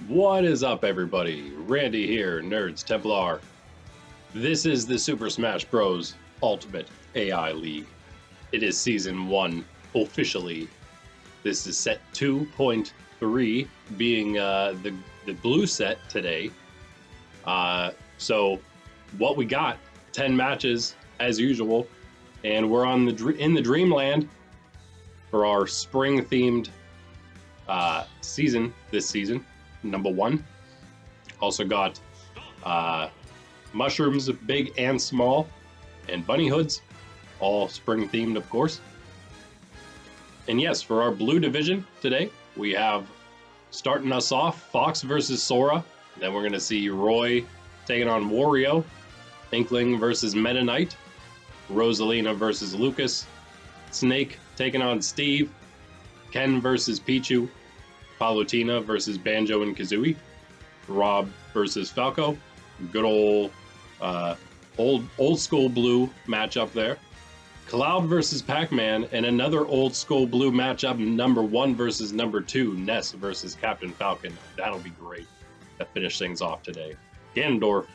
What is up, everybody? Randy here, Nerds Templar. This is the Super Smash Bros. Ultimate AI League. It is Season 1, officially. This is set 2.3, being the blue set today. So, what we got, 10 matches, as usual, and we're on in the Dreamland for our spring-themed season, this season. Number 1. Also got mushrooms, big and small, and bunny hoods, all spring themed, of course. And yes, for our blue division today, we have starting us off Fox versus Sora. Then we're going to see Roy taking on Wario, Inkling versus Meta Knight, Rosalina versus Lucas, Snake taking on Steve, Ken versus Pichu, Palutena versus Banjo and Kazooie, Rob versus Falco, good old school blue matchup there. Cloud versus Pacman, and another old school blue matchup, number 1 versus number 2, Ness versus Captain Falcon. That'll be great to finish things off today. Ganondorf,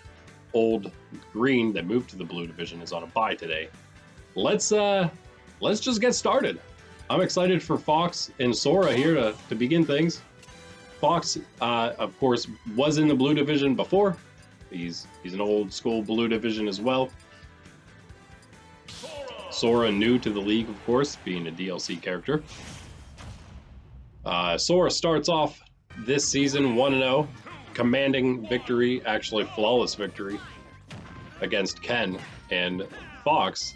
old green that moved to the blue division, is on a bye today. Let's just get started. I'm excited for Fox and Sora here to begin things. Fox, of course, was in the blue division before. He's an old school blue division as well. Sora new to the league, of course, being a DLC character. Sora starts off this season 1-0, commanding victory, actually flawless victory, against Ken, and Fox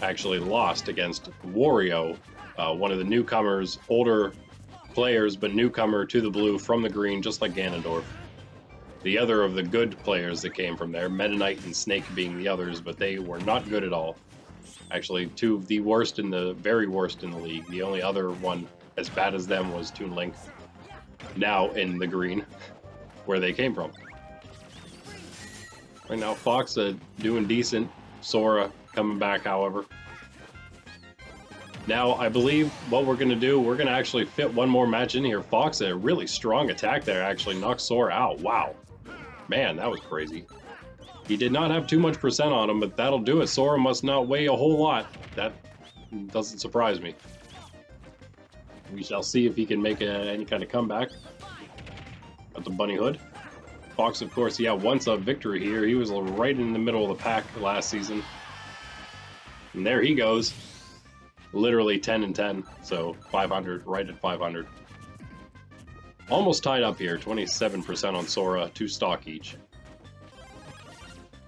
actually lost against Wario, one of the newcomers, older players, but newcomer to the blue from the green, just like Ganondorf. The other of the good players that came from there, Meta Knight and Snake being the others, but they were not good at all. Actually, two of the worst very worst in the league. The only other one as bad as them was Toon Link, now in the green, where they came from. Right now, Fox doing decent. Sora coming back, however. Now, I believe what we're going to do, we're going to actually fit one more match in here. Fox, a really strong attack there, actually knocked Sora out. Wow. Man, that was crazy. He did not have too much percent on him, but that'll do it. Sora must not weigh a whole lot. That doesn't surprise me. We shall see if he can make any kind of comeback. Got the bunny hood. Fox, of course, yeah, wants a victory here. He was right in the middle of the pack last season. And there he goes. Literally 10 and 10, so 500, right at 500. Almost tied up here, 27% on Sora, 2 stock each.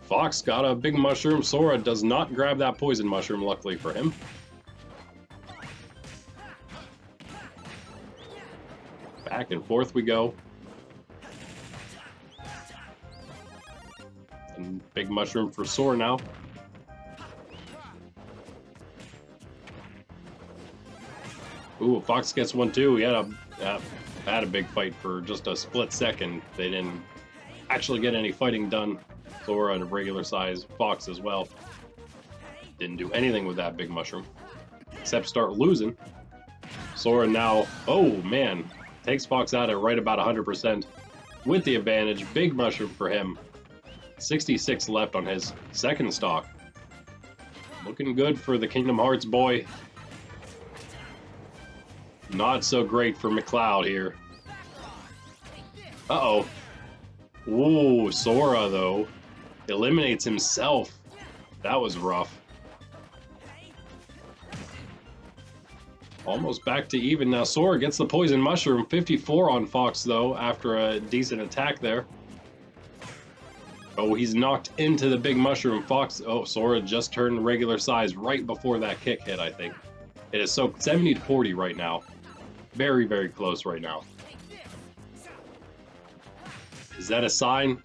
Fox got a big mushroom. Sora does not grab that poison mushroom, luckily for him. Back and forth we go. And big mushroom for Sora now. Ooh, Fox gets one too. He had a big fight for just a split second. They didn't actually get any fighting done. Sora at a regular size, Fox as well. Didn't do anything with that big mushroom, except start losing. Sora now, oh man, takes Fox out at right about 100% with the advantage. Big mushroom for him. 66 left on his second stock. Looking good for the Kingdom Hearts boy. Not so great for McCloud here. Uh-oh. Ooh, Sora, though, eliminates himself. That was rough. Almost back to even now. Sora gets the poison mushroom. 54 on Fox, though, after a decent attack there. Oh, he's knocked into the big mushroom. Fox, oh, Sora just turned regular size right before that kick hit, I think. It is so 70-40 right now. Very, very close right now. Is that a sign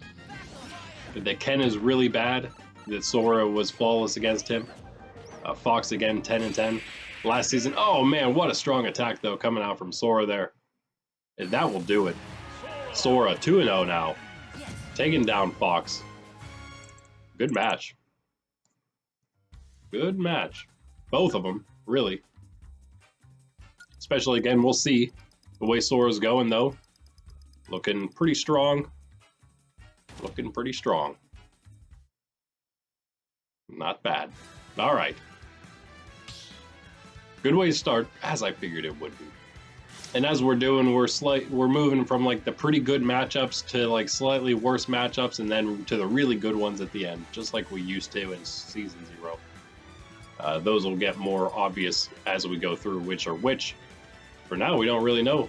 that Ken is really bad? That Sora was flawless against him? Fox again, 10 and 10 last season. Oh man, what a strong attack though coming out from Sora there. And that will do it. Sora 2-0 now. Taking down Fox. Good match. Good match. Both of them, really. Especially, again, we'll see the way Sora's going, though. Looking pretty strong. Looking pretty strong. Not bad. All right. Good way to start, as I figured it would be. And as we're doing, we're moving from like the pretty good matchups to like slightly worse matchups, and then to the really good ones at the end, just like we used to in Season 0. Those will get more obvious as we go through which are which. For now, we don't really know,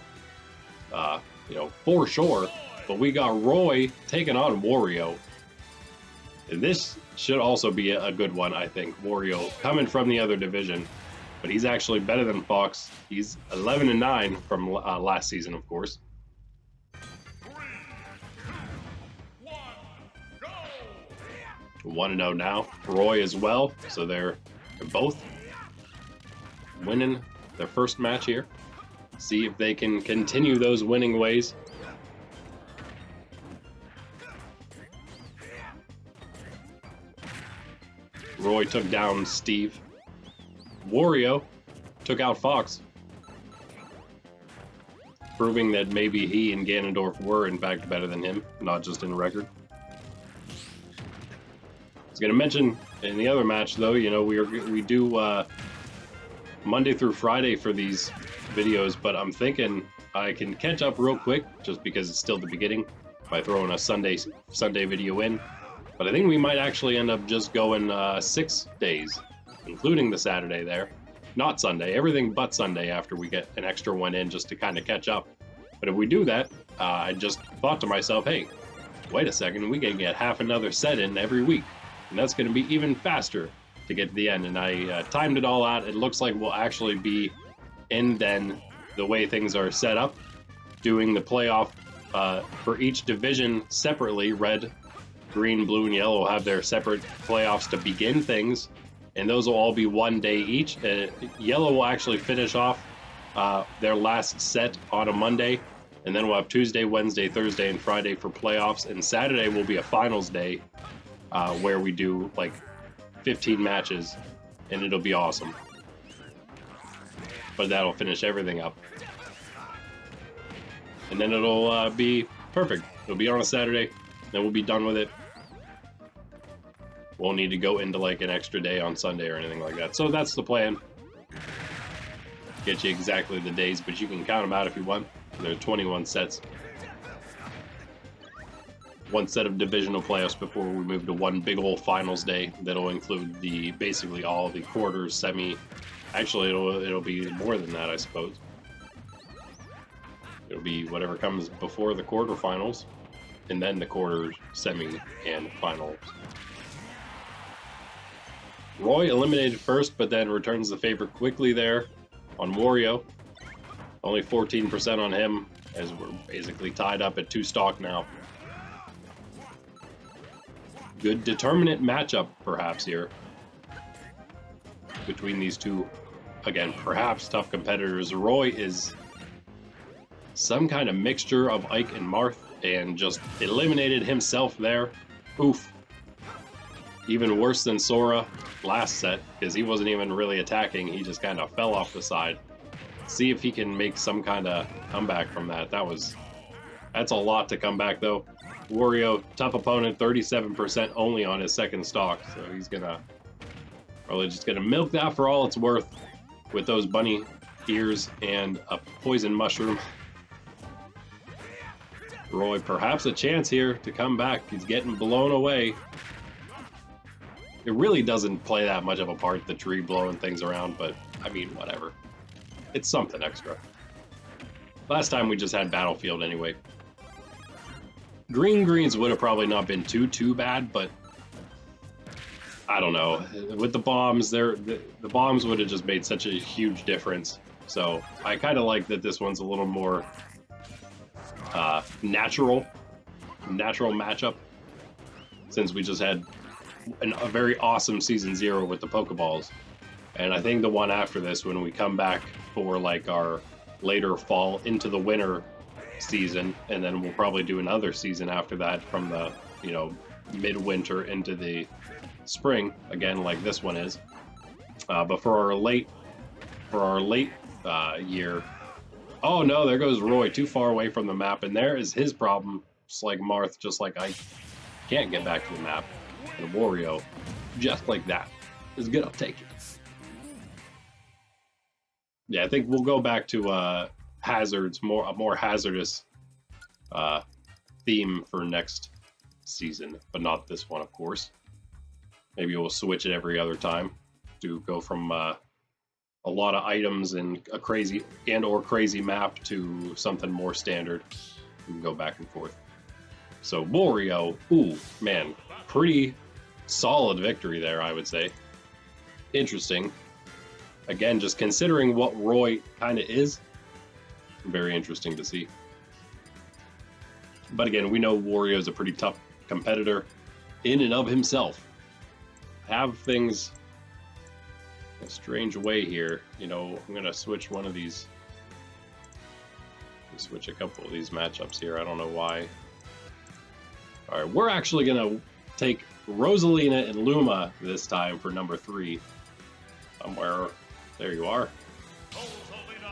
for sure. But we got Roy taking on Wario. And this should also be a good one, I think. Wario coming from the other division. But he's actually better than Fox. He's 11-9 from last season, of course. 1-0 now. Roy as well. So they're both winning their first match here. See if they can continue those winning ways. Roy took down Steve. Wario took out Fox, proving that maybe he and Ganondorf were in fact better than him, not just in record. I was going to mention in the other match, though, we do Monday through Friday for these videos, but I'm thinking I can catch up real quick just because it's still the beginning by throwing a Sunday video in. But I think we might actually end up just going 6 days, including the Saturday there. Not Sunday, everything but Sunday after we get an extra one in just to kind of catch up. But if we do that, I just thought to myself, hey, wait a second, we can get half another set in every week. And that's going to be even faster to get to the end. And I timed it all out. It looks like we'll actually be in then the way things are set up, doing the playoff for each division separately. Red, green, blue, and yellow will have their separate playoffs to begin things, and those will all be 1 day each. Yellow will actually finish off their last set on a Monday, and then we'll have Tuesday, Wednesday, Thursday, and Friday for playoffs, and Saturday will be a finals day where we do like 15 matches, and it'll be awesome. But that'll finish everything up. And then it'll be perfect. It'll be on a Saturday, then we'll be done with it. Won't need to go into like an extra day on Sunday or anything like that. So that's the plan. Get you exactly the days, but you can count them out if you want. There are 21 sets. One set of divisional playoffs before we move to one big old finals day that'll include basically all the quarters, semi. Actually, it'll be more than that, I suppose. It'll be whatever comes before the quarterfinals, and then the quarters, semi, and finals. Roy eliminated first, but then returns the favor quickly there on Wario. Only 14% on him, as we're basically tied up at 2 stock now. Good determinant matchup, perhaps, here between these two. Again, perhaps tough competitors. Roy is some kind of mixture of Ike and Marth, and just eliminated himself there. Oof. Even worse than Sora last set, because he wasn't even really attacking, he just kind of fell off the side. See if he can make some kind of comeback from that. That's a lot to come back, though. Wario, tough opponent, 37% only on his second stock, so he's probably just gonna milk that for all it's worth with those bunny ears and a poison mushroom. Roy, perhaps a chance here to come back. He's getting blown away. It really doesn't play that much of a part, the tree blowing things around, but I mean, whatever. It's something extra. Last time we just had Battlefield anyway. Greens would have probably not been too bad, but I don't know. With the bombs, the bombs would have just made such a huge difference. So I kind of like that this one's a little more natural matchup, since we just had a very awesome Season 0 with the Pokeballs. And I think the one after this, when we come back for like our later fall into the winter season, and then we'll probably do another season after that from the midwinter into the spring again, like this one is. But for our late year Oh no, there goes Roy, too far away from the map, and there is his problem. Just like Marth, just like I can't get back to the map. And Wario, just like that, is gonna take it. Yeah, I think we'll go back to hazards, a more hazardous theme for next season, but not this one, of course. Maybe we'll switch it every other time to go from a lot of items and a crazy map to something more standard. We can go back and forth. So Wario, ooh, man, pretty solid victory there, I would say. Interesting. Again, just considering what Roy kind of is, very interesting to see. But again, we know Wario's a pretty tough competitor in and of himself. Have things a strange way here. You know, I'm going to switch one of these. Switch a couple of these matchups here. I don't know why. All right, we're actually going to take Rosalina and Luma this time for number 3. Somewhere. There you are.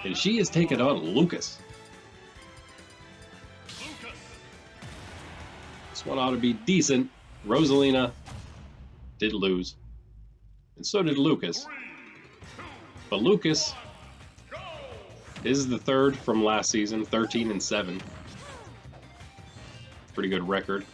And she is taking on Lucas. This one ought to be decent. Rosalina did lose. And so did Lucas. But Lucas is the third from last season, 13-7. Pretty good record.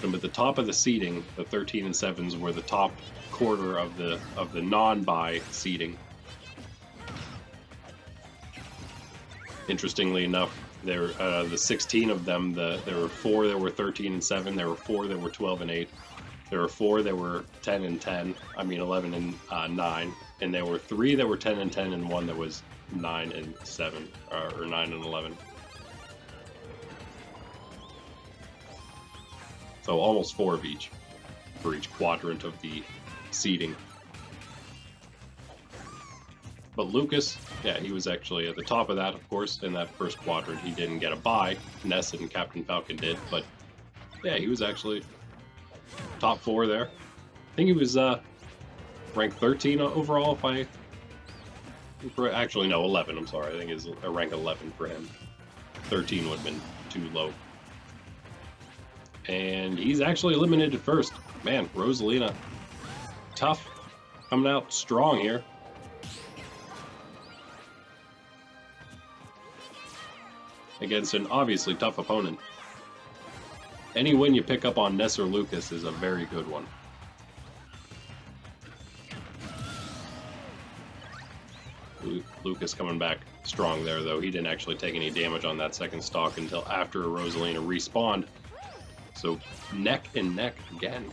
And at the top of the seeding, the 13-7s were the top quarter of the non-bye seeding. Interestingly enough, there the 16 of them, there were 4 that were 13-7, there were 4 that were 12-8, there were 4 that were 10-10, I mean 11-9, and there were 3 that were 10-10 and 1 that was 9-7 or 9-11. So almost 4 of each for each quadrant of the seeding. But Lucas, yeah, he was actually at the top of that, of course, in that first quadrant. He didn't get a bye. Ness and Captain Falcon did, but yeah, he was actually top 4 there. I think he was ranked 13 overall, if I... Actually, no, 11, I'm sorry. I think it's a rank 11 for him. 13 would have been too low. And he's actually eliminated first. Man, Rosalina, tough, coming out strong here. Against an obviously tough opponent. Any win you pick up on Ness or Lucas is a very good one. Lucas coming back strong there, though. He didn't actually take any damage on that second stock until after Rosalina respawned. So neck and neck again.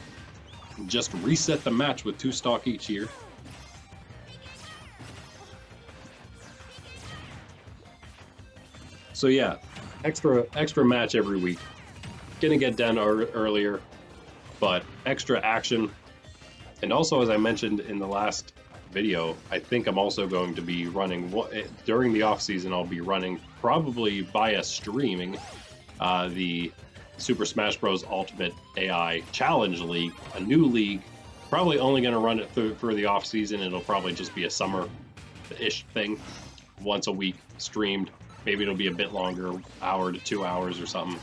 Just reset the match with 2 stock each here. So yeah, extra match every week. Gonna get done earlier, but extra action. And also, as I mentioned in the last video, I think I'm also going to be running, during the off season, I'll be running probably via streaming the Super Smash Bros. Ultimate AI Challenge League, a new league. Probably only going to run it for the off season. It'll probably just be a summer-ish thing, once a week streamed. Maybe it'll be a bit longer, hour to 2 hours or something.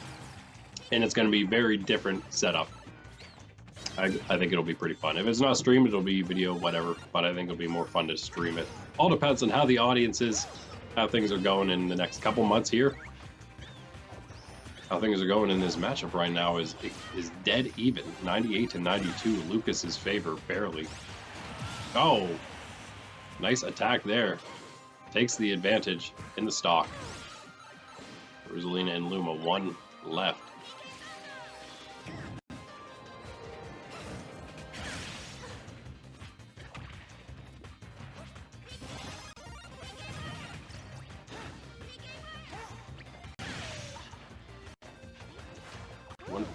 And it's going to be very different setup. I think it'll be pretty fun. If it's not streamed, it'll be video, whatever. But I think it'll be more fun to stream it. All depends on how the audience is, how things are going in the next couple months here. How things are going in this matchup right now is dead even. 98-92. Lucas's favor, barely. Oh, nice attack there. Takes the advantage in the stock. Rosalina and Luma, 1 left.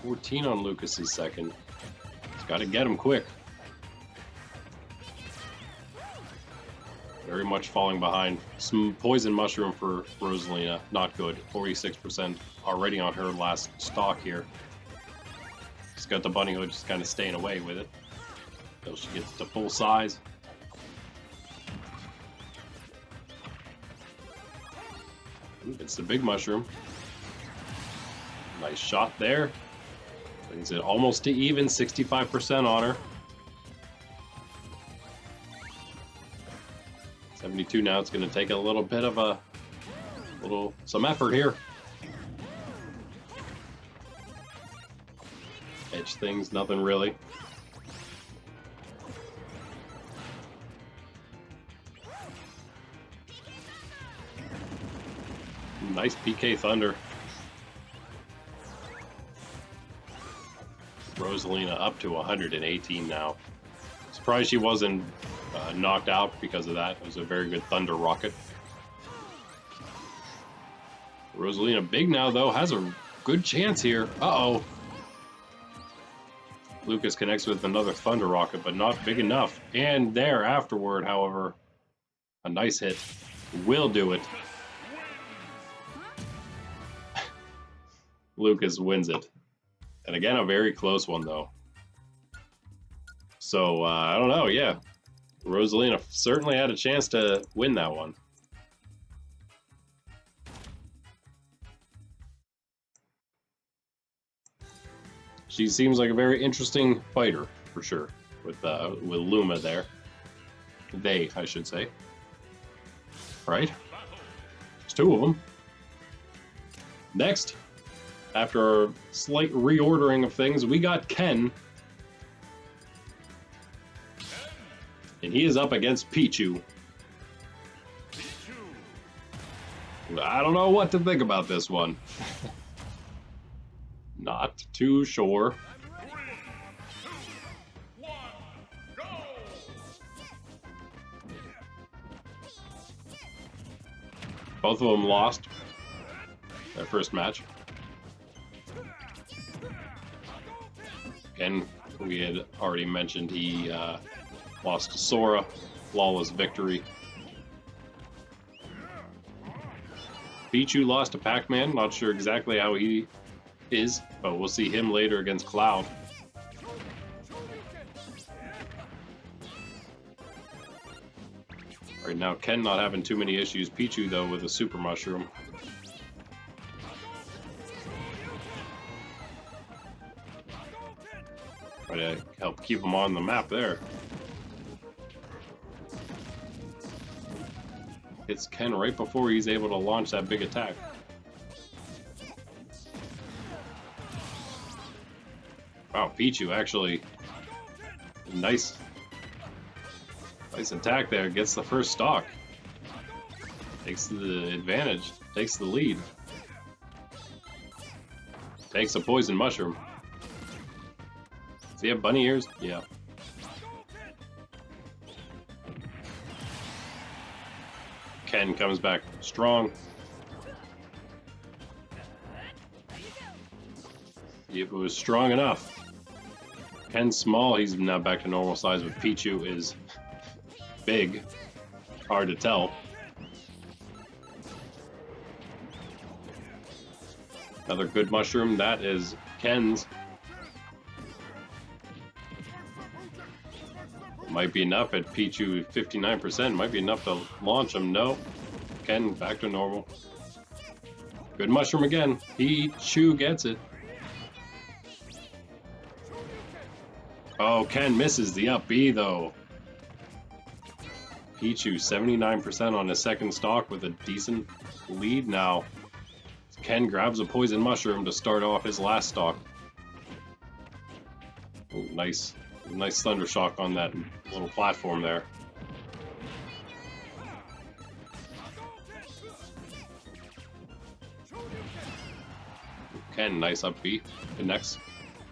$114 on Lucas's second. He's got to get him quick. Very much falling behind. Some poison mushroom for Rosalina, not good. 46% already on her last stock here. She's got the bunny hood, just kind of staying away with it. Until she gets to full size. It's the big mushroom. Nice shot there. Brings it almost to even, 65% on her. 72 now. It's going to take a little bit of some effort here. Edge things, nothing really. Nice PK Thunder. Rosalina up to 118 now. Surprised she wasn't knocked out because of that. It was a very good Thunder Rocket. Rosalina big now, though. Has a good chance here. Uh-oh. Lucas connects with another Thunder Rocket, but not big enough. And there afterward, however, a nice hit will do it. Lucas wins it. And again, a very close one, though. So, I don't know, yeah. Rosalina certainly had a chance to win that one. She seems like a very interesting fighter, for sure, with Luma there. They, I should say. Right? There's two of them. Next, after a slight reordering of things, we got Ken. And he is up against Pichu. I don't know what to think about this one. Not too sure. Both of them lost their first match. Again, we had already mentioned he lost to Sora. Flawless victory. Pichu lost to Pacman. Not sure exactly how he is, but we'll see him later against Cloud. Right now, Ken not having too many issues. Pichu, though, with a super mushroom. Try to help keep him on the map there. Hits Ken right before he's able to launch that big attack. Wow, Pichu actually nice attack there. Gets the first stock. Takes the advantage. Takes the lead. Takes a poison mushroom. Does he have bunny ears? Yeah. Ken comes back strong. If it was strong enough. Ken's small, he's now back to normal size, but Pichu is big. Hard to tell. Another good mushroom, that is Ken's. Might be enough at Pichu 59%, might be enough to launch him. No. Ken back to normal. Good mushroom again. Pichu gets it. Oh, Ken misses the up B though. Pichu 79% on his second stock with a decent lead now. Ken grabs a poison mushroom to start off his last stock. Ooh, nice thunder shock on that little platform there. Ken, nice up B. Connects.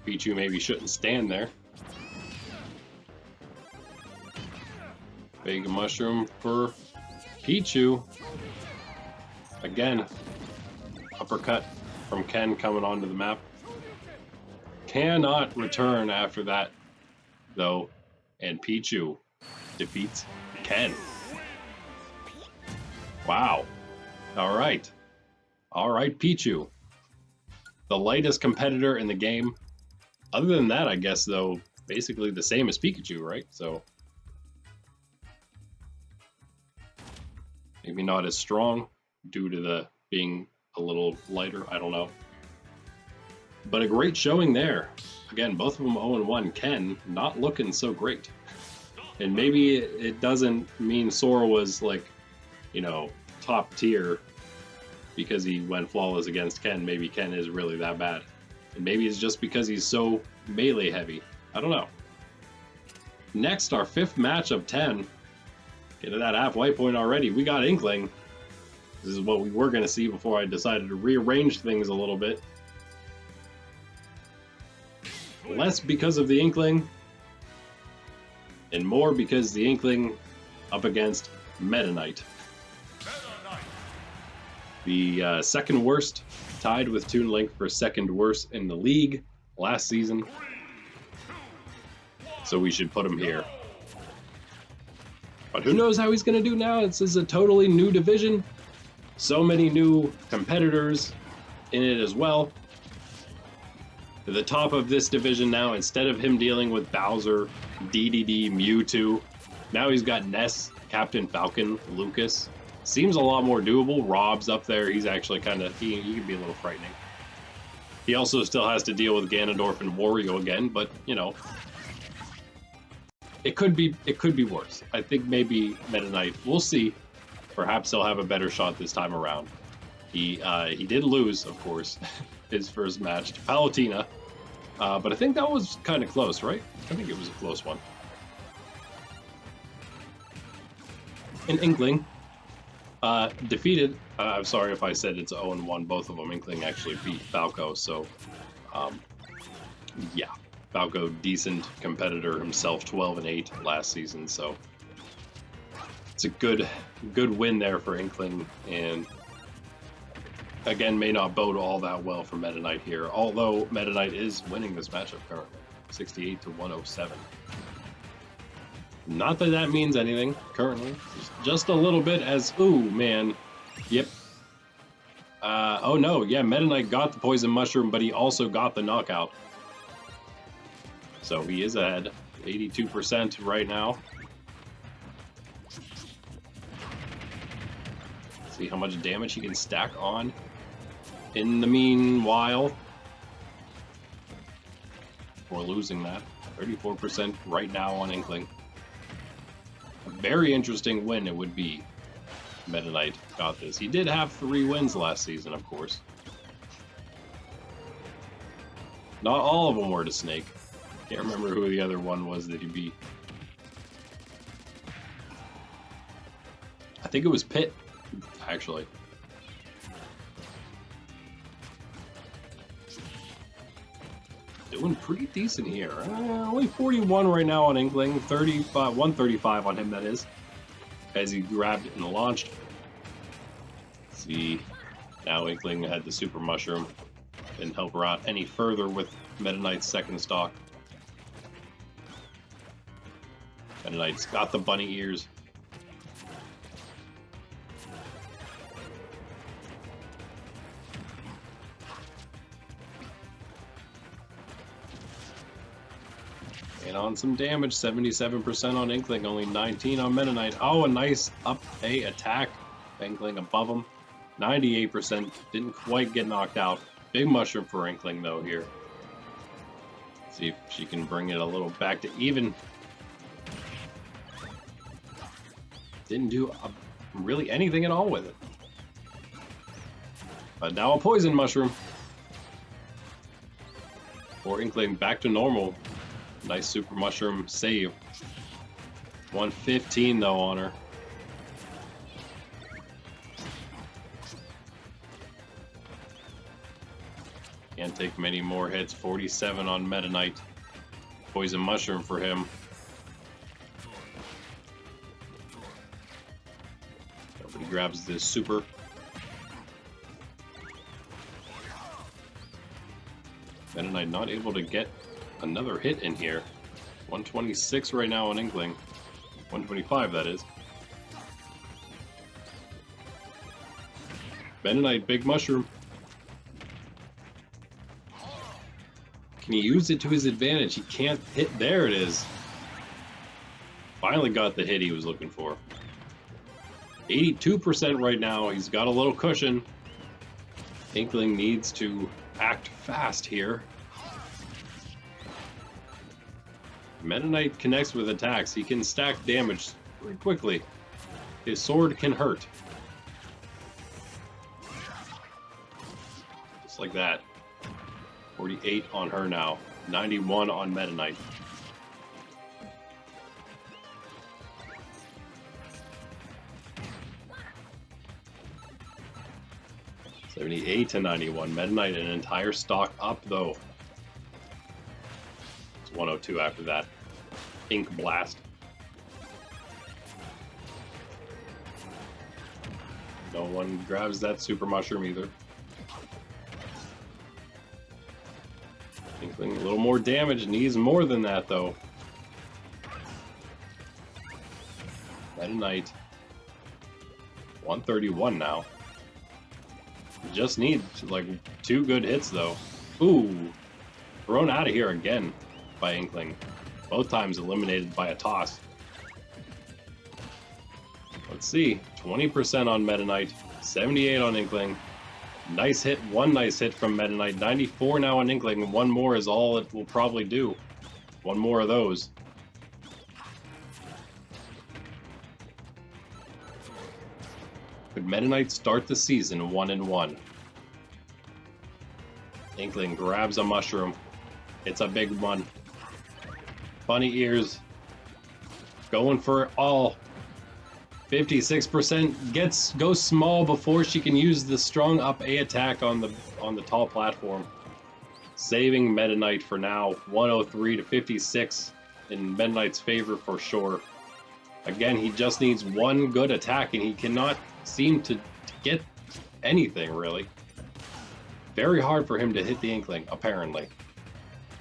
Pichu maybe shouldn't stand there. Big mushroom for Pichu. Again, uppercut from Ken coming onto the map. Cannot return after that, though, and Pichu defeats Ken. Wow. All right, Pichu. The lightest competitor in the game. Other than that, I guess, though, basically the same as Pikachu, right? So maybe not as strong due to the being a little lighter. I don't know. But a great showing there. Again, both of them 0-1. Ken not looking so great. And maybe it doesn't mean Sora was like, you know, top tier because he went flawless against Ken. Maybe Ken is really that bad. And maybe it's just because he's so melee heavy. I don't know. Next, our 5th match of 10. Get to that halfway point already. We got Inkling. This is what we were going to see before I decided to rearrange things a little bit. Less because of the Inkling, and more because the Inkling up against MetaK. The second worst, tied with Toon Link for second worst in the league last season. So we should put him here. But who knows how he's going to do now? This is a totally new division. So many new competitors in it as well. To the top of this division now, instead of him dealing with Bowser, DDD, Mewtwo, now he's got Ness, Captain Falcon, Lucas. Seems a lot more doable. Rob's up there. He's actually kind of, he can be a little frightening. He also still has to deal with Ganondorf and Wario again, but, you know, it could be worse. I think maybe MetaK, we'll see. Perhaps he'll have a better shot this time around. He did lose, of course, his first match to Palutena, but I think that was kind of close, right? I think it was a close one. And Inkling defeated. I'm sorry if I said it's 0-1. Both of them. Inkling actually beat Falco, so yeah. Falco, decent competitor himself, 12-8 last season, so it's a good win there for Inkling, and again, may not bode all that well for MetaK here, although MetaK is winning this matchup currently, 68-107. Not that that means anything currently, just a little bit as, ooh, man, yep. Oh no, yeah, MetaK got the poison mushroom, but he also got the knockout. So he is ahead, 82% right now. See how much damage he can stack on. In the meanwhile, we're losing that. 34% right now on Inkling. A very interesting win it would be. MetaK got this. He did have 3 wins last season, of course. Not all of them were to Snake. Can't remember who the other one was that he beat. I think it was Pit, actually. Doing pretty decent here. Only 41 right now on Inkling. 135 on him, that is. As he grabbed it and launched. See, now Inkling had the Super Mushroom. Didn't help her out any further with MetaK's second stock. MetaK's got the bunny ears. And on some damage, 77% on Inkling, only 19 on MetaK. Oh, a nice up A attack. Inkling above him. 98%, didn't quite get knocked out. Big mushroom for Inkling though here. See if she can bring it a little back to even. Didn't do really anything at all with it. But now a poison mushroom. For Inkling back to normal. Nice super mushroom save. 115 though on her. Can't take many more hits. 47 on MetaK. Poison mushroom for him. Nobody grabs this super. MetaK not able to get another hit in here. 126 right now on Inkling. 125 that is. MetaK big mushroom. Can he use it to his advantage? He can't hit. There it is. Finally got the hit he was looking for. 82% right now. He's got a little cushion. Inkling needs to act fast here. Meta Knight connects with attacks. He can stack damage very quickly. His sword can hurt. Just like that. 48 on her now. 91 on Meta Knight. $78 to 91. Meta Knight an entire stock up though. It's 102 after that. Ink Blast. No one grabs that super mushroom either. Inkling a little more damage, needs more than that though. Meta Knight 131 now. Just need like 2 good hits though. Ooh, thrown out of here again by Inkling. Both times eliminated by a toss. Let's see, 20% on Meta Knight, 78 on Inkling. Nice hit, one nice hit from Meta Knight. 94 now on Inkling. One more is all it will probably do. One more of those. Could Meta Knight start the season 1-1? Inkling grabs a mushroom. It's a big one. Bunny ears. Going for it all. 56% goes small before she can use the strong up A attack on the tall platform. Saving Meta Knight for now. 103 to 56 in Meta Knight's favor for sure. Again, he just needs one good attack and he cannot seem to get anything really. Very hard for him to hit the Inkling, apparently.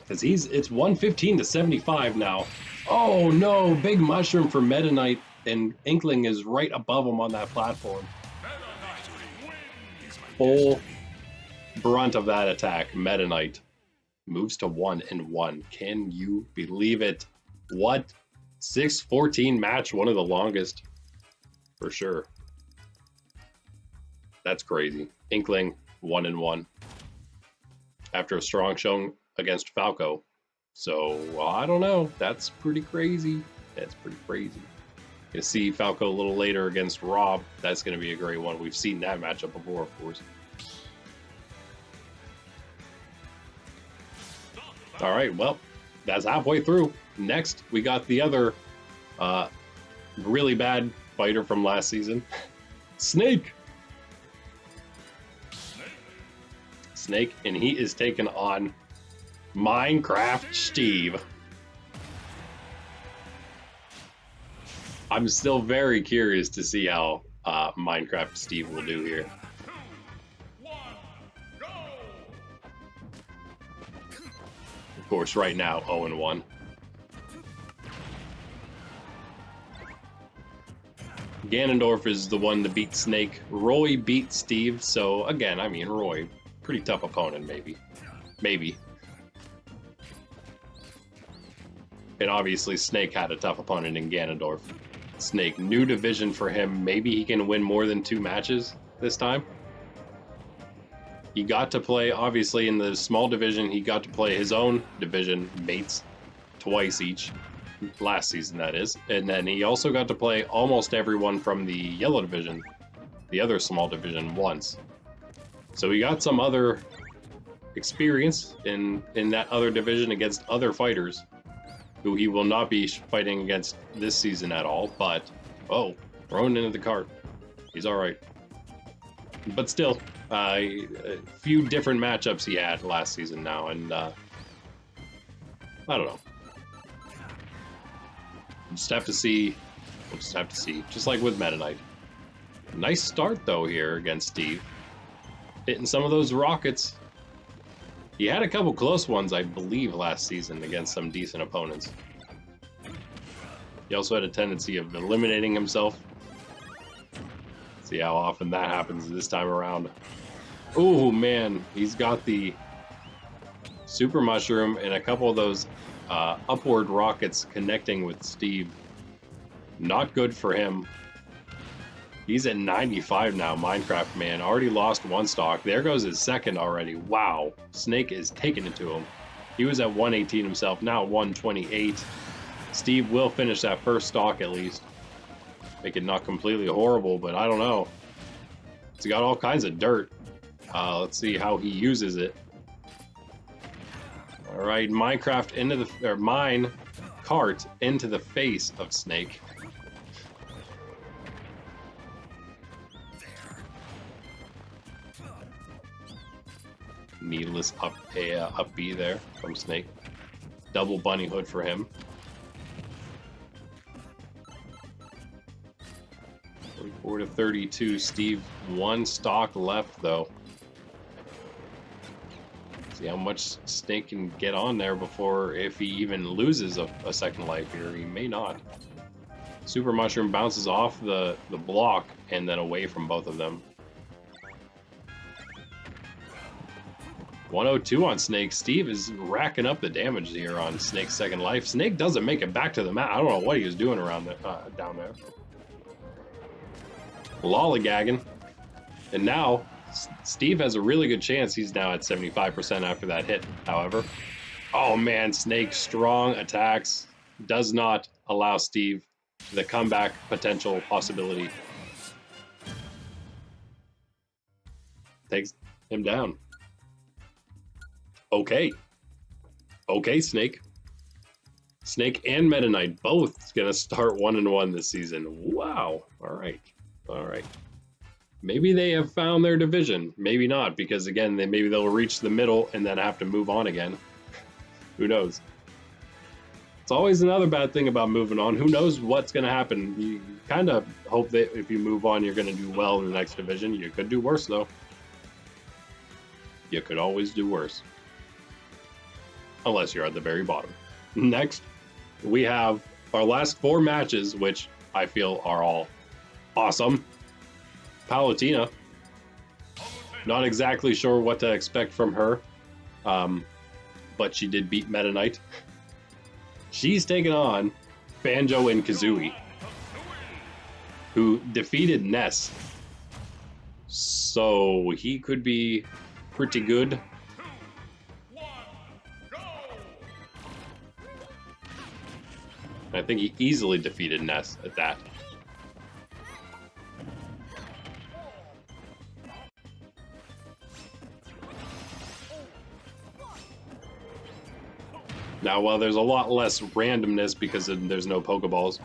Because it's 115 to 75 now. Oh no, big mushroom for Meta Knight, and Inkling is right above him on that platform. Full brunt of that attack. Meta Knight moves to 1-1. Can you believe it? What? 6-14 match, one of the longest. For sure. That's crazy. Inkling 1-1. After a strong showing against Falco. So, I don't know. That's pretty crazy. That's pretty crazy. You see Falco a little later against Rob. That's going to be a great one. We've seen that matchup before, of course. All right, well, that's halfway through. Next, we got the other really bad fighter from last season. Snake, and he is taking on Minecraft Steve. I'm still very curious to see how Minecraft Steve will do here. Of course, right now, 0-1. Ganondorf is the one to beat Snake. Roy beat Steve, so again, I mean, Roy, pretty tough opponent, maybe. Maybe. And obviously, Snake had a tough opponent in Ganondorf. Snake, new division for him. Maybe he can win more than 2 matches this time. He got to play, obviously, in the small division, he got to play his own division mates twice each. Last season, that is. And then he also got to play almost everyone from the yellow division, the other small division, once. So he got some other experience in that other division against other fighters who he will not be fighting against this season at all, but, oh, thrown into the cart. He's all right. But still, a few different matchups he had last season now, and I don't know. We'll just have to see. We'll just have to see. Just like with Meta Knight. Nice start, though, here against Steve. Hitting some of those rockets. He had a couple close ones, I believe, last season against some decent opponents. He also had a tendency of eliminating himself. See how often that happens this time around. Oh, man. He's got the Super Mushroom and a couple of those upward rockets connecting with Steve. Not good for him. He's at 95 now, Minecraft Man. Already lost one stock. There goes his second already. Wow. Snake is taking it to him. He was at 118 himself, now at 128. Steve will finish that first stock at least. Make it not completely horrible, but I don't know. He's got all kinds of dirt. Let's see how he uses it. All right, Minecraft into the, or mine cart into the face of Snake. Needless up B there from Snake. Double bunny hood for him. 44 to 32. Steve, one stock left though. See how much Snake can get on there before, if he even loses a second life here. He may not. Super Mushroom bounces off the block and then away from both of them. 102 on Snake. Steve is racking up the damage here on Snake's second life. Snake doesn't make it back to the map. I don't know what he was doing around the, down there. Lollygagging. And now, Steve has a really good chance. He's now at 75% after that hit, however. Oh man, Snake strong attacks. Does not allow Steve the comeback potential possibility. Takes him down. Okay. Okay, Snake. Snake and Meta Knight both gonna start 1-1 this season. Wow. All right. All right. Maybe they have found their division. Maybe not, because again, maybe they'll reach the middle and then have to move on again. Who knows? It's always another bad thing about moving on. Who knows what's gonna happen? You kind of hope that if you move on, you're gonna do well in the next division. You could do worse though. You could always do worse. Unless you're at the very bottom. Next, we have our last 4 matches, which I feel are all awesome. Palutena. Not exactly sure what to expect from her, but she did beat Meta Knight. She's taken on Banjo and Kazooie, who defeated Ness. So he could be pretty good. I think he easily defeated Ness at that. Now, while there's a lot less randomness because there's no Pokeballs,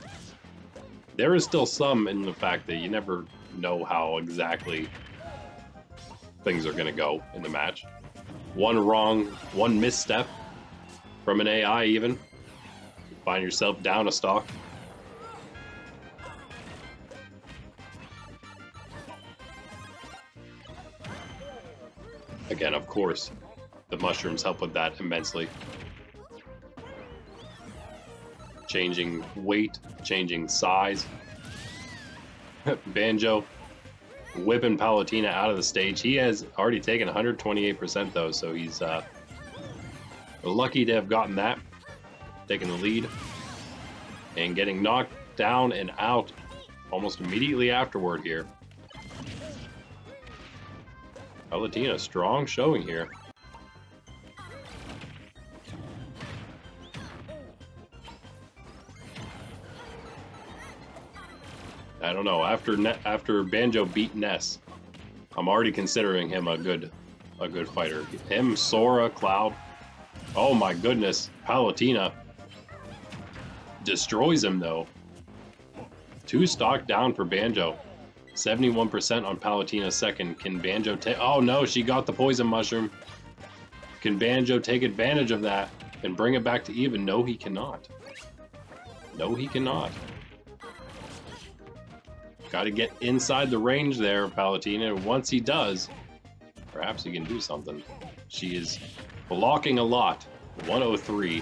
there is still some in the fact that you never know how exactly things are going to go in the match. One wrong, one misstep from an AI even. Find yourself down a stock. Again, of course, the mushrooms help with that immensely. Changing weight, changing size. Banjo whipping Palutena out of the stage. He has already taken 128% though, so he's lucky to have gotten that. Taking the lead and getting knocked down and out almost immediately afterward here. Palutena, strong showing here. I don't know. After Banjo beat Ness, I'm already considering him a good fighter. Him, Sora, Cloud. Oh my goodness, Palutena destroys him though. 2 stock down for Banjo. 71% on Palutena's second. Can Banjo take? Oh no, she got the poison mushroom. Can Banjo take advantage of that and bring it back to even? No, he cannot. No, he cannot. Got to get inside the range there, Palutena. Once he does, perhaps he can do something. She is blocking a lot. 103.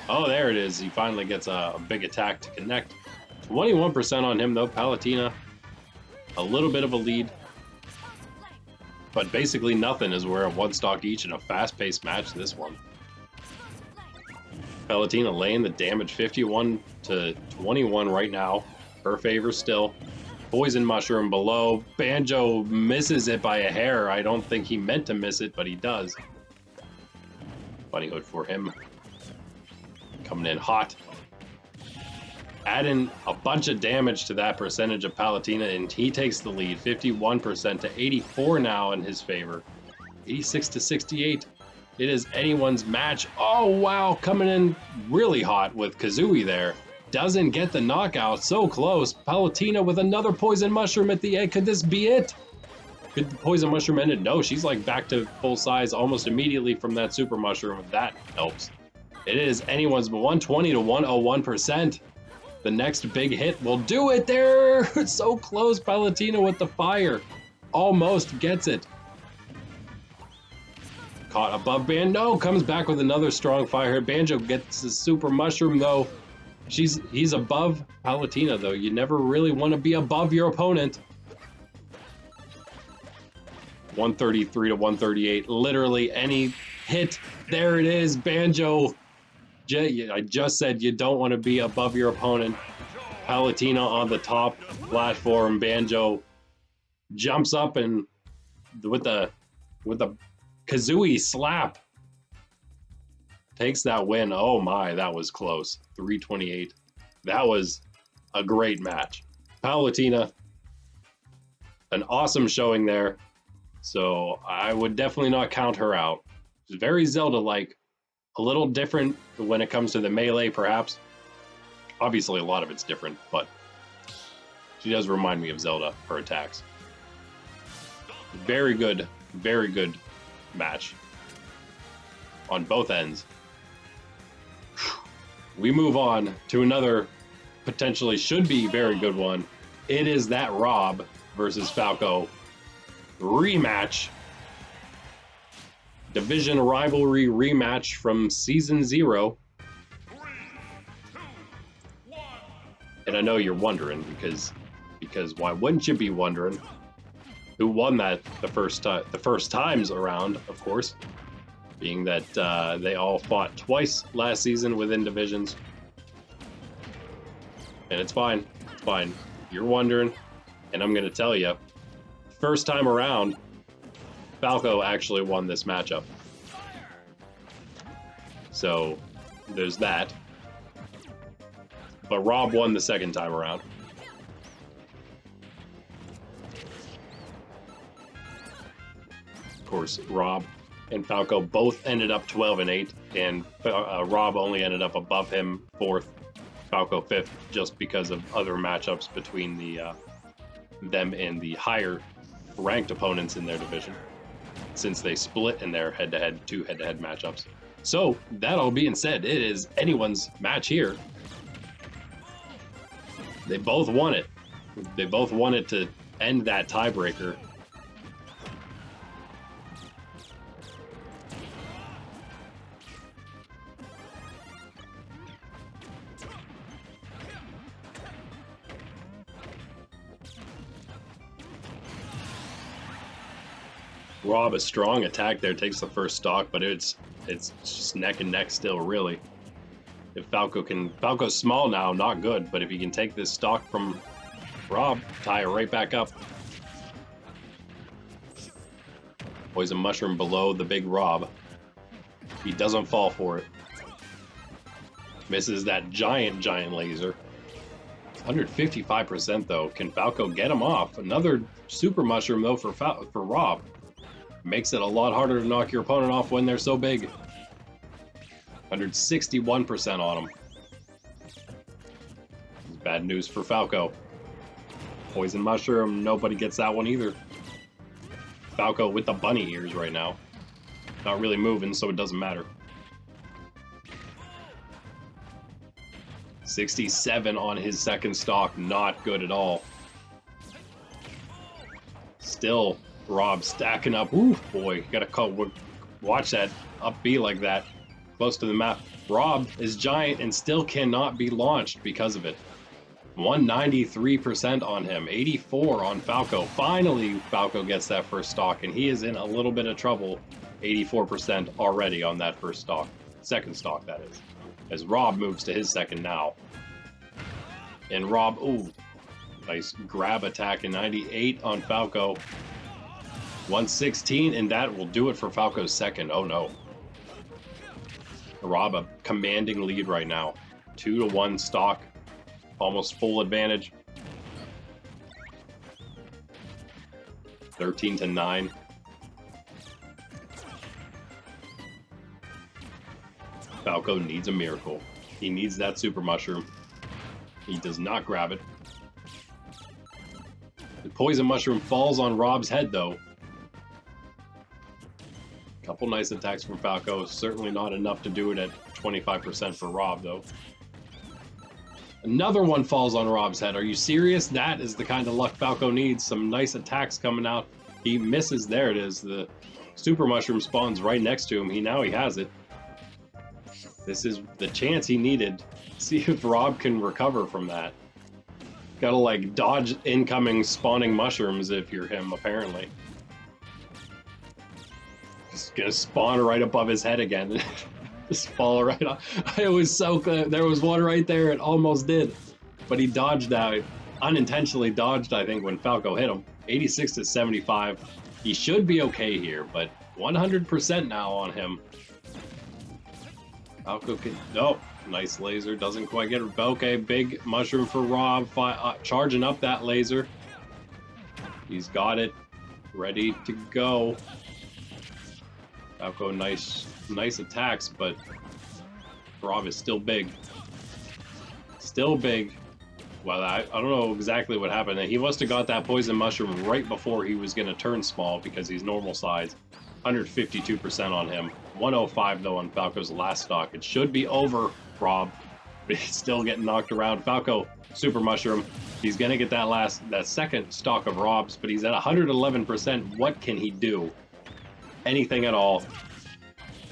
Oh, there it is. He finally gets a big attack to connect. 21% on him, though. Palutena, a little bit of a lead. But basically nothing, as we're at 1 stock each in a fast-paced match, this one. Palutena laying the damage, 51 to 21 right now. Her favor still. Poison Mushroom below. Banjo misses it by a hair. I don't think he meant to miss it, but he does. Bunny hood for him. Coming in hot. Adding a bunch of damage to that percentage of Palutena, and he takes the lead. 51% to 84 now in his favor. 86 to 68. It is anyone's match. Oh, wow. Coming in really hot with Kazooie there. Doesn't get the knockout. So close. Palutena with another Poison Mushroom at the end. Could this be it? Could the Poison Mushroom end it? No, she's like back to full size almost immediately from that Super Mushroom. If that helps. It is anyone's 120 to 101%. The next big hit will do it there. It's so close. Palutena with the fire. Almost gets it. Caught above Banjo. Comes back with another strong fire. Banjo gets the Super Mushroom though. He's above Palutena though. You never really want to be above your opponent. 133 to 138. Literally any hit. There it is. Banjo. I just said you don't want to be above your opponent. Palutena on the top platform. Banjo jumps up and with the Kazooie slap takes that win. Oh my, that was close. 328. That was a great match. Palutena, an awesome showing there. So I would definitely not count her out. She's very Zelda-like. A little different when it comes to the melee, perhaps. Obviously, a lot of it's different, but she does remind me of Zelda, her attacks. Very good match on both ends. We move on to another potentially should be very good one. It is that Rob versus Falco rematch. Division rivalry rematch from Season 0. 3, 2, 1. And I know you're wondering because why wouldn't you be wondering who won that the first times around, of course, being that they all fought twice last season within divisions. And it's fine. It's fine. You're wondering, and I'm going to tell you, first time around, Falco actually won this matchup. So there's that. But Rob won the second time around. Of course, Rob and Falco both ended up 12-8, and Rob only ended up above him 4th, Falco 5th, just because of other matchups between them and the higher ranked opponents in their division, since they split in their two head-to-head matchups. So, that all being said, it is anyone's match here. They both won it. They both wanted to end that tiebreaker. Rob, a strong attack there, takes the first stock, but it's just neck and neck still, really. If Falco's small now, not good, but if he can take this stock from Rob, tie it right back up. Poison Mushroom below the big Rob. He doesn't fall for it. Misses that giant laser. 155% though. Can Falco get him off? Another Super Mushroom though for Rob. Makes it a lot harder to knock your opponent off when they're so big. 161% on him. Bad news for Falco. Poison Mushroom, nobody gets that one either. Falco with the bunny ears right now. Not really moving, so it doesn't matter. 67 on his second stock, not good at all. Still, Rob stacking up. Ooh, boy, watch that up B like that. Close to the map. Rob is giant and still cannot be launched because of it. 193% on him, 84 on Falco. Finally, Falco gets that first stock, and he is in a little bit of trouble. 84% already on that first stock. Second stock, that is. as Rob moves to his second now. And Rob, ooh, nice grab attack in 98 on Falco. 116, and that will do it for Falco's second. Oh no. Rob, a commanding lead right now. 2-1 stock. Almost full advantage. 13-9. Falco needs a miracle. He needs that super mushroom. He does not grab it. The poison mushroom falls on Rob's head though. Couple nice attacks from Falco. Certainly not enough to do it at 25% for Rob though. Another one falls on Rob's head. Are you serious? That is the kind of luck Falco needs. Some nice attacks coming out. He misses. There it is. The super mushroom spawns right next to him. Now he has it. This is the chance he needed. See if Rob can recover from that. Gotta like dodge incoming spawning mushrooms if you're him, apparently. Just gonna spawn right above his head again. Just fall right off. It was so good. There was one right there. It almost did. But he dodged out. Unintentionally dodged, I think, when Falco hit him. 86-75. He should be okay here, but 100% now on him. Falco can... Oh, nice laser. Doesn't quite get it. Okay, big mushroom for Rob. Charging up that laser. He's got it. Ready to go. Falco, nice attacks, but Rob is still big. Still big. Well, I don't know exactly what happened. He must have got that poison mushroom right before he was going to turn small because he's normal size. 152% on him. 105 though on Falco's last stock. It should be over, Rob, but he's still getting knocked around. Falco, super mushroom. He's going to get that second stock of Rob's, but he's at 111%. What can he do? Anything at all.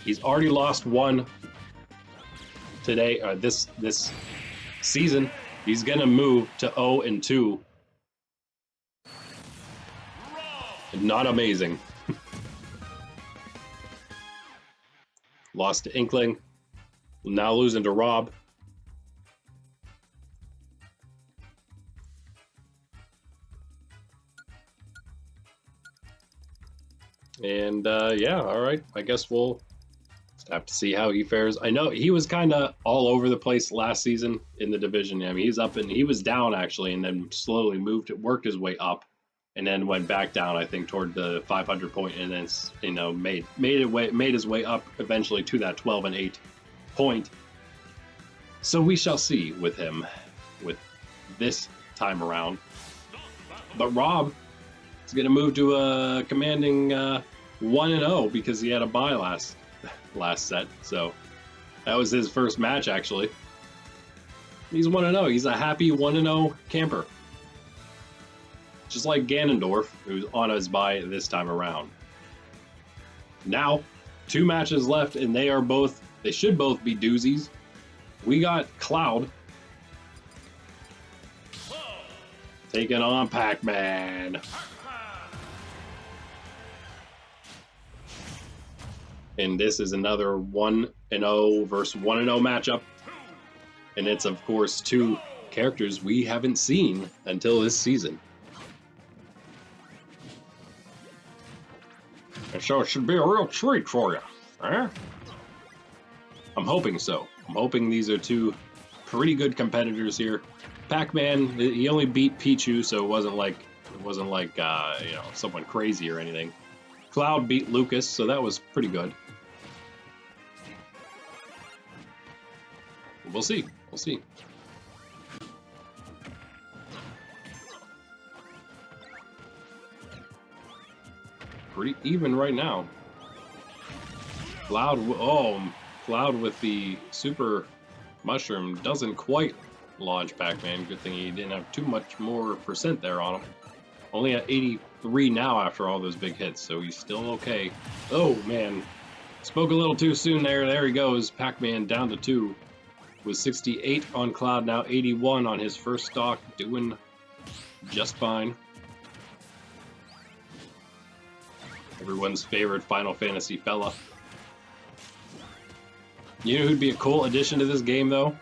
He's already lost one today, this season. He's gonna move to 0-2. Not amazing. Lost to Inkling. Now losing to Rob. And yeah, all right. I guess we'll have to see how he fares. I know he was kind of all over the place last season in the division. I mean, he's up and he was down actually, and then slowly worked his way up, and then went back down. I think toward the 500 point, and then made his way up eventually to that 12-8 point. So we shall see with him with this time around. But Rob is going to move to a commanding 1-0 because he had a bye last set. So that was his first match actually. He's 1-0. He's a happy 1-0 camper. Just like Ganondorf, who's on his bye this time around. Now, 2 matches left, and they should both be doozies. We got Cloud taking on Pacman. And this is another 1-0 versus 1-0 matchup. And it's, of course, 2 characters we haven't seen until this season. And so it should be a real treat for you, eh? I'm hoping so. I'm hoping these are 2 pretty good competitors here. Pacman, he only beat Pichu, so it wasn't like someone crazy or anything. Cloud beat Lucas, so that was pretty good. We'll see. We'll see. Pretty even right now. Cloud with the super mushroom doesn't quite launch Pacman. Good thing he didn't have too much more percent there on him. Only at 83 now after all those big hits, so he's still okay. Oh man, spoke a little too soon there. There he goes. Pacman down to 2. Was 68 on Cloud, now 81 on his first stock, doing just fine. Everyone's favorite Final Fantasy fella. You know who'd be a cool addition to this game, though?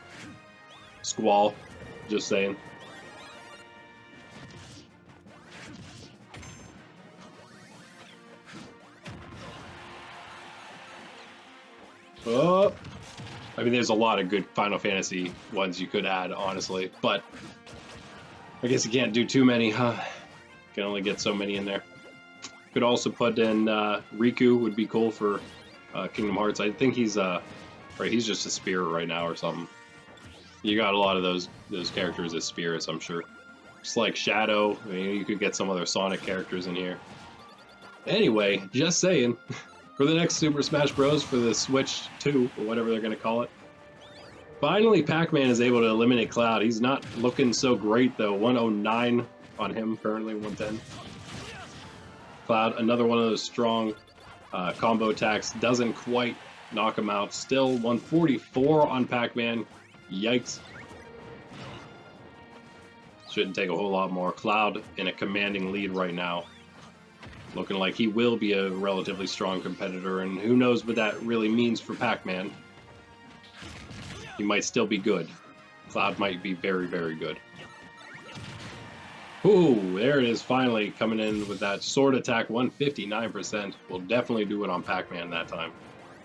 Squall. Just saying. Oh. I mean, there's a lot of good Final Fantasy ones you could add, honestly, but I guess you can't do too many, huh? You can only get so many in there. Could also put in Riku, would be cool for Kingdom Hearts. I think he's right, he's just a spirit right now or something. You got a lot of those characters as spirits, I'm sure. Just like Shadow, I mean, you could get some other Sonic characters in here. Anyway, just saying. For the next Super Smash Bros. For the Switch 2, or whatever they're going to call it. Finally, Pacman is able to eliminate Cloud. He's not looking so great, though. 109 on him, currently 110. Cloud, another one of those strong combo attacks, doesn't quite knock him out. Still 144 on Pacman. Yikes. Shouldn't take a whole lot more. Cloud in a commanding lead right now. Looking like he will be a relatively strong competitor, and who knows what that really means for Pacman. He might still be good. Cloud might be very, very good. Ooh, there it is, finally coming in with that sword attack, 159%. Will definitely do it on Pacman that time.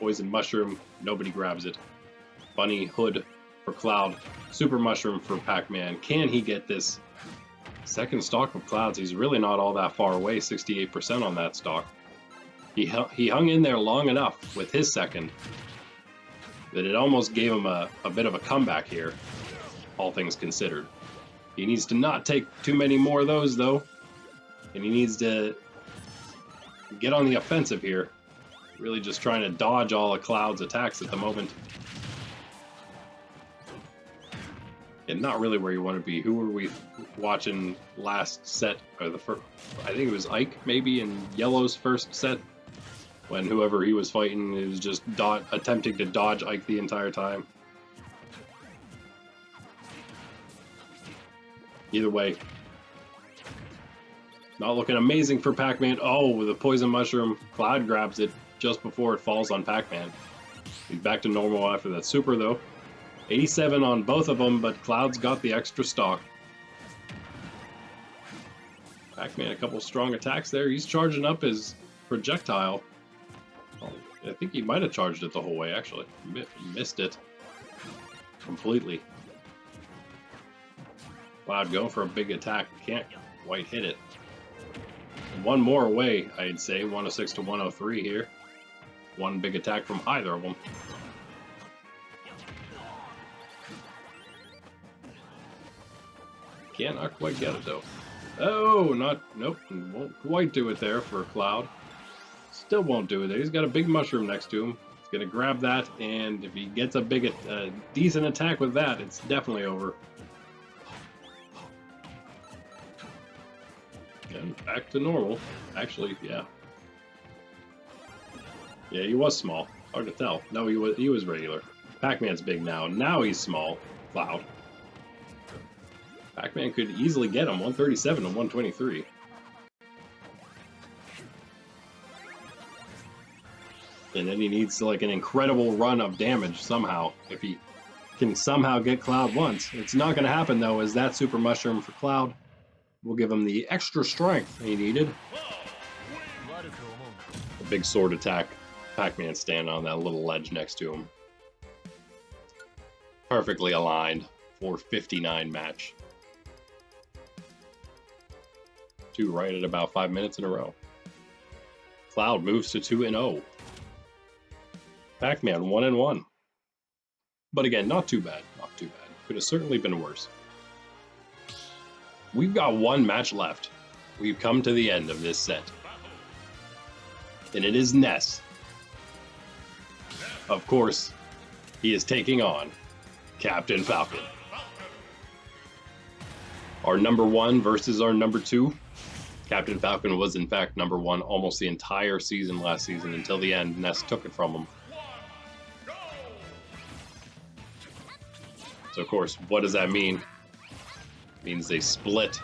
Poison Mushroom, nobody grabs it. Bunny Hood for Cloud. Super Mushroom for Pacman. Can he get this second stock of Clouds? He's really not all that far away, 68% on that stock. He hung in there long enough with his second that it almost gave him a bit of a comeback here, all things considered. He needs to not take too many more of those, though, and he needs to get on the offensive here. Really just trying to dodge all of Cloud's attacks at the moment. And not really where you want to be. Who were we watching last set? Or the first, I think it was Ike, maybe, in Yellow's first set. When whoever he was fighting is just attempting to dodge Ike the entire time. Either way, not looking amazing for Pacman. Oh, with a Poison Mushroom, Cloud grabs it just before it falls on Pacman. He's back to normal after that super, though. 87 on both of them, but Cloud's got the extra stock. Pacman, a couple strong attacks there. He's charging up his projectile. Oh, I think he might have charged it the whole way, actually. Missed it completely. Cloud going for a big attack. Can't quite hit it. One more away, I'd say. 106 to 103 here. One big attack from either of them. Cannot quite get it, though. Oh, nope. Won't quite do it there for Cloud. Still won't do it there. He's got a big mushroom next to him. He's going to grab that, and if he gets a decent attack with that, it's definitely over. And back to normal. Actually, yeah. Yeah, he was small. Hard to tell. No, he was regular. Pacman's big now. Now he's small. Cloud. Pacman could easily get him. 137 to 123. And then he needs like an incredible run of damage somehow. If he can somehow get Cloud once. It's not going to happen, though, as that Super Mushroom for Cloud will give him the extra strength he needed. A big sword attack. Pacman standing on that little ledge next to him. Perfectly aligned for 59 match. Two right at about 5 minutes in a row. Cloud moves to 2-0. Pacman 1-1. But again, not too bad. Not too bad. Could have certainly been worse. We've got one match left. We've come to the end of this set. And it is Ness. Of course, he is taking on Captain Falcon. Our number one versus our number two. Captain Falcon was in fact number one almost the entire season last season until the end. Ness took it from him. So of course, what does that mean? It means they split.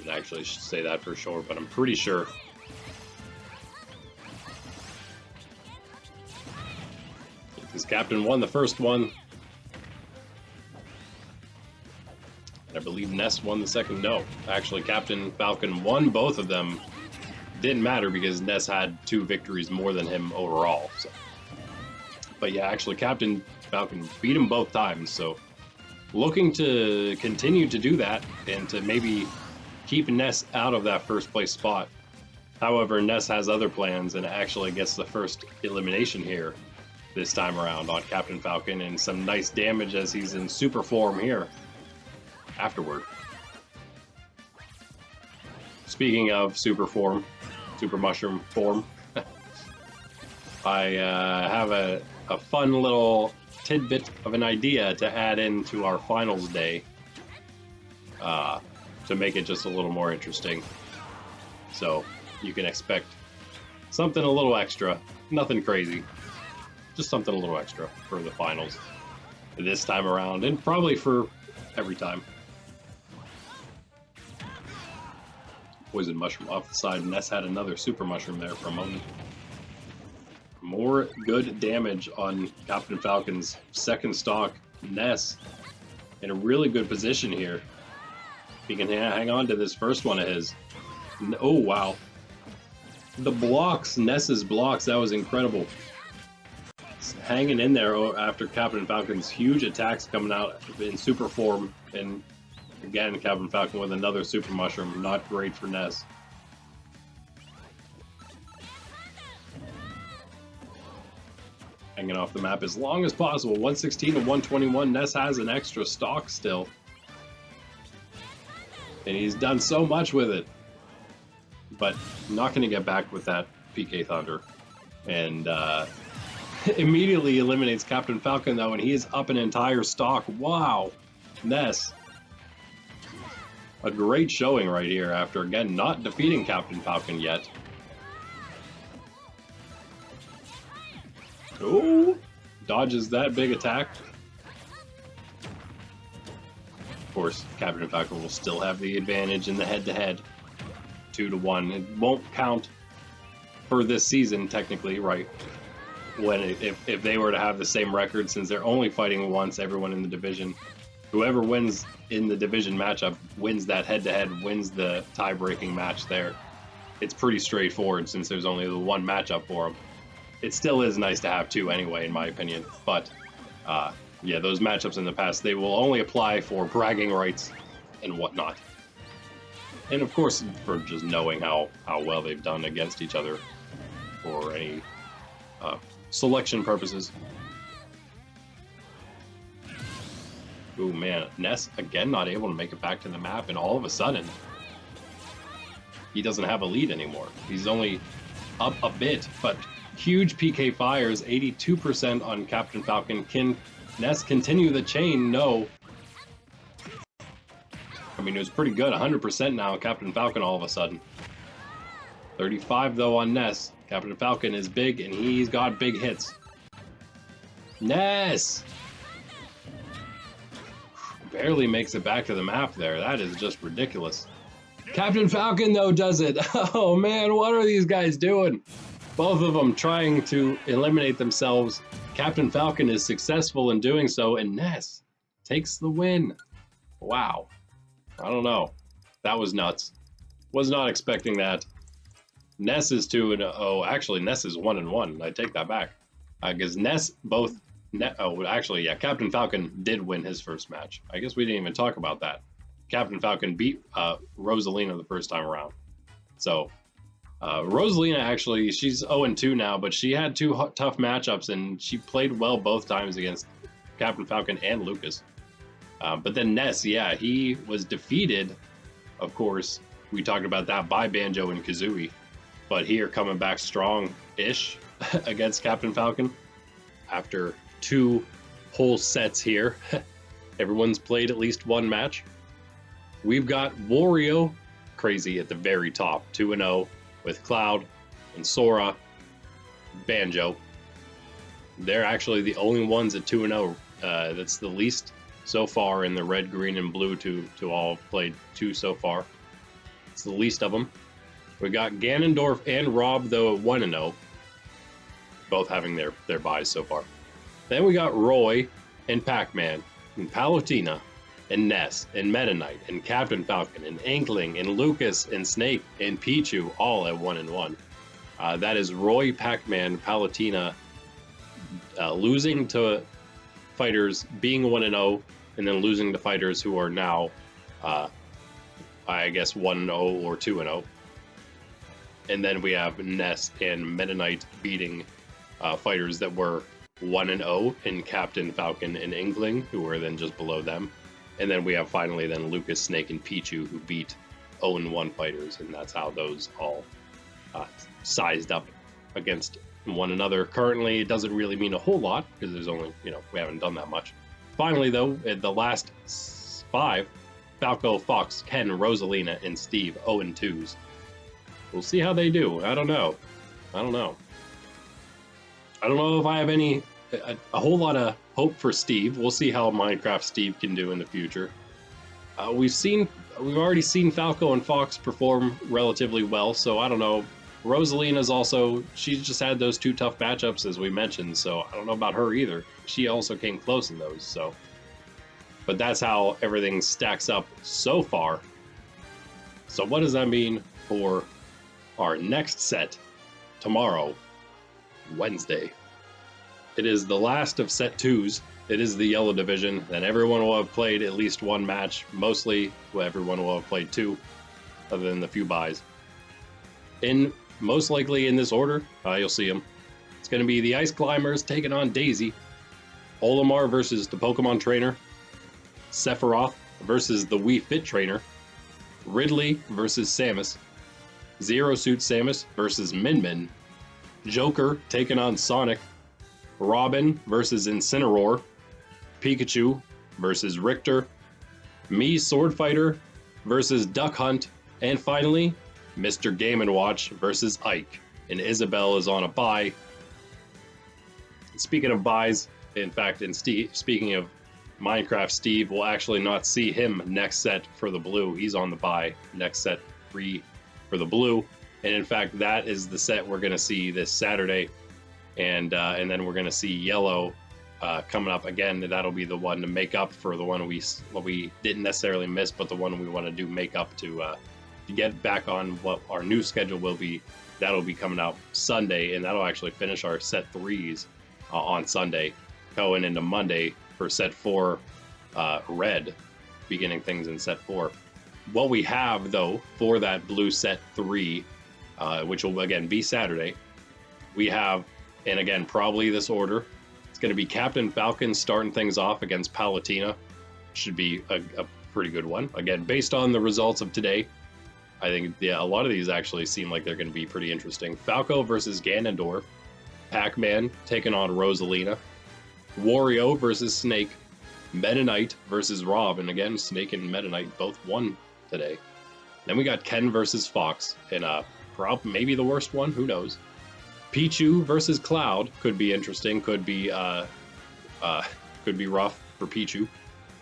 Didn't actually say that for sure, but I'm pretty sure. Because Captain won the first one. And I believe Ness won the second. No, actually Captain Falcon won both of them. Didn't matter because Ness had 2 victories more than him overall. So. But yeah, actually Captain Falcon beat him both times. So looking to continue to do that and to maybe keep Ness out of that first place spot. However, Ness has other plans and actually gets the first elimination here this time around on Captain Falcon, and some nice damage as he's in super form here afterward. Speaking of super form, super mushroom form, I have a fun little tidbit of an idea to add into our finals day to make it just a little more interesting. So you can expect something a little extra, nothing crazy, just something a little extra for the finals this time around, and probably for every time. Poison mushroom off the side. Ness had another super mushroom there for a moment. More good damage on Captain Falcon's second stock. Ness in a really good position here. He can hang on to this first one of his. Oh, wow. The blocks, Ness's blocks, that was incredible. Hanging in there after Captain Falcon's huge attacks coming out in super form. And again, Captain Falcon with another super mushroom. Not great for Ness. Hanging off the map as long as possible. 116 to 121. Ness has an extra stock still. And he's done so much with it. But not going to get back with that PK Thunder. And immediately eliminates Captain Falcon, though, and he is up an entire stock. Wow. Ness. A great showing right here after, again, not defeating Captain Falcon yet. Oh, dodges that big attack. Of course, Captain Falcon will still have the advantage in the head-to-head. 2-1. It won't count for this season, technically, right? When if they were to have the same record, since they're only fighting once, everyone in the division, whoever wins in the division matchup wins that head-to-head, wins the tie-breaking match there. It's pretty straightforward since there's only the one matchup for them. It still is nice to have 2 anyway, in my opinion. But yeah, those matchups in the past, they will only apply for bragging rights and whatnot. And of course, for just knowing how well they've done against each other for any selection purposes. Ooh, man, Ness again not able to make it back to the map, and all of a sudden, he doesn't have a lead anymore. He's only up a bit, but huge PK fires, 82% on Captain Falcon. Can Ness continue the chain? No. I mean, it was pretty good, 100% now, Captain Falcon all of a sudden. 35 though on Ness. Captain Falcon is big, and he's got big hits. Ness! Barely makes it back to the map there. That is just ridiculous. Captain Falcon, though, does it. Oh, man, what are these guys doing? Both of them trying to eliminate themselves. Captain Falcon is successful in doing so, and Ness takes the win. Wow. I don't know. That was nuts. Was not expecting that. Ness is 2-0. Actually, Ness is 1-1. I take that back. Because Ness both... actually, yeah, Captain Falcon did win his first match. I guess we didn't even talk about that. Captain Falcon beat Rosalina the first time around. So, Rosalina, actually, she's 0-2 now, but she had 2 tough matchups, and she played well both times against Captain Falcon and Lucas. But then Ness, yeah, he was defeated, of course. We talked about that by Banjo and Kazooie. But here, coming back strong-ish against Captain Falcon after 2 whole sets here. Everyone's played at least 1 match. We've got Wario, crazy at the very top, 2-0 with Cloud and Sora, Banjo. They're actually the only ones at 2-0. That's the least so far in the red, green, and blue to all played 2 so far. It's the least of them. We got Ganondorf and Rob, though, at 1-0. Both having their buys so far. Then we got Roy and Pacman and Palutena and Ness and Meta Knight and Captain Falcon and Inkling and Lucas and Snake and Pichu, all at 1-1. That is Roy, Pacman, Palutena losing to fighters being 1-0, and then losing to fighters who are now, I guess, 1-0 or 2-0. And then we have Ness and Meta Knight beating fighters that were 1-0 in Captain Falcon and Inkling, who were then just below them. And then we have finally then Lucas, Snake, and Pichu, who beat 0-1 fighters, and that's how those all sized up against one another. Currently, it doesn't really mean a whole lot because there's only, we haven't done that much. Finally, though, at the last 5, Falco, Fox, Ken, Rosalina, and Steve, 0-2s. We'll see how they do. I don't know. I don't know if I have a whole lot of hope for Steve. We'll see how Minecraft Steve can do in the future. We've already seen Falco and Fox perform relatively well, so I don't know. Rosalina's also, she's just had those 2 tough matchups, as we mentioned, so I don't know about her either. She also came close in those, so. But that's how everything stacks up so far. So what does that mean for our next set tomorrow, Wednesday? It is the last of set 2s. It is the yellow division. Then everyone will have played at least 1 match. Mostly, everyone will have played 2, other than the few buys. Most likely in this order, you'll see them. It's going to be the Ice Climbers taking on Daisy. Olimar versus the Pokemon Trainer. Sephiroth versus the Wii Fit Trainer. Ridley versus Samus. Zero Suit Samus versus Min Min. Joker taking on Sonic. Robin versus Incineroar. Pikachu versus Richter. Me Swordfighter versus Duck Hunt. And finally, Mr. Game & Watch versus Ike. And Isabelle is on a bye. Speaking of buys, in fact, speaking of Minecraft Steve, we'll actually not see him next set for the blue. He's on the bye. Next set 3 for the blue. And in fact, that is the set we're going to see this Saturday. And then we're going to see yellow coming up again. That'll be the one to make up for the one we didn't necessarily miss, but the one we want to do make up to get back on what our new schedule will be. That'll be coming out Sunday, and that'll actually finish our set 3s on Sunday, going into Monday for set 4 red, beginning things in set 4. What we have, though, for that blue set 3, which will again be Saturday, we have, and again, probably this order, it's going to be Captain Falcon starting things off against Palutena. Should be a pretty good one. Again, based on the results of today, I think a lot of these actually seem like they're going to be pretty interesting. Falco versus Ganondorf. Pacman taking on Rosalina. Wario versus Snake. Meta Knight versus Rob. And again, Snake and Meta Knight both won today. Then we got Ken versus Fox. And maybe the worst one. Who knows? Pichu versus Cloud. Could be interesting. Could be rough for Pichu.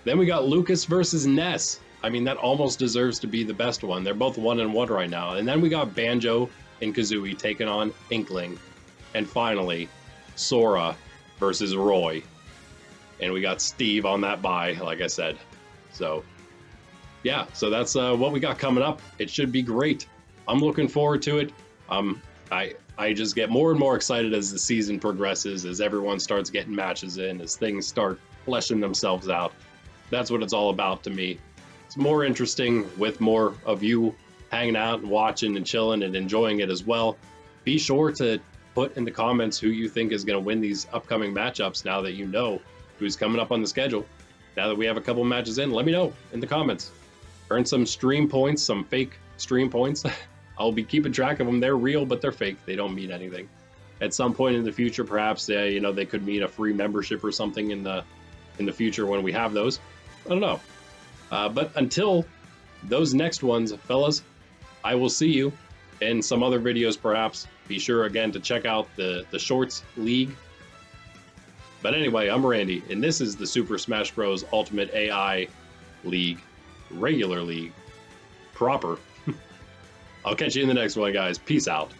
Then we got Lucas versus Ness. I mean, that almost deserves to be the best one. They're both 1-1 right now. And then we got Banjo and Kazooie taking on Inkling. And finally, Sora versus Roy. And we got Steve on that bye, like I said. So, yeah. So that's what we got coming up. It should be great. I'm looking forward to it. I just get more and more excited as the season progresses, as everyone starts getting matches in, as things start fleshing themselves out. That's what it's all about to me. It's more interesting with more of you hanging out and watching and chilling and enjoying it as well. Be sure to put in the comments who you think is going to win these upcoming matchups now that you know who's coming up on the schedule. Now that we have a couple matches in, let me know in the comments. Earn some stream points, some fake stream points. I'll be keeping track of them. They're real, but they're fake. They don't mean anything. At some point in the future, perhaps they could mean a free membership or something in the future when we have those. I don't know. But until those next ones, fellas, I will see you in some other videos perhaps. Be sure again to check out the Shorts League. But anyway, I'm Randy, and this is the Super Smash Bros. Ultimate AI League, regular league, proper. I'll catch you in the next one, guys. Peace out.